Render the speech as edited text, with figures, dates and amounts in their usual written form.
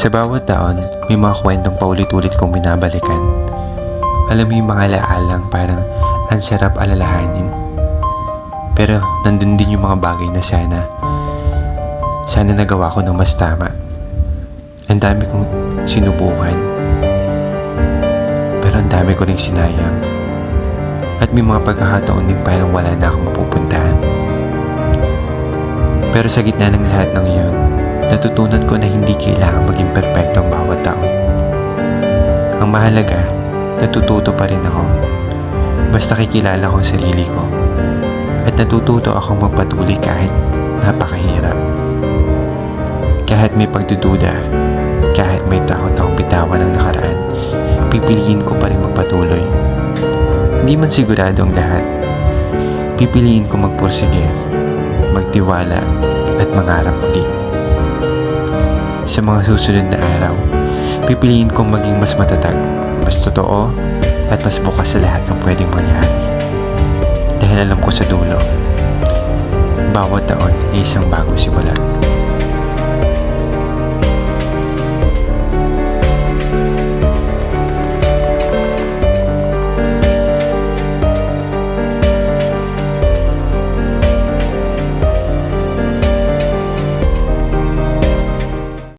Sa bawat taon, may mga kwentong paulit-ulit kong binabalikan. Alam mo yung mga alaalang parang ang sarap alalahanin. Pero nandun din yung mga bagay na sana nagawa ko ng mas tama. Ang dami kong sinubukan, pero ang dami ko ring sinayang. At may mga pagkakataon din parang wala na akong mapupuntahan. Pero sa gitna ng lahat ng iyon, natutunan ko na hindi kailangan maging perpekto ang bawat taon. Ang mahalaga, natututo pa rin ako. Basta kikilala ko ang sarili ko. At natututo akong magpatuloy kahit napakahirap. Kahit may pagdududa, kahit may takot akong bitawan ng nakaraan, pipiliin ko pa rin magpatuloy. Hindi man sigurado ang lahat. Pipiliin ko magpursige, magtiwala, at mangarap muli. Sa mga susunod na araw, pipiliin kong maging mas matatag, mas totoo, at mas bukas sa lahat ng pwedeng mangyari. Dahil alam ko sa dulo, bawat taon ay isang bagong simula.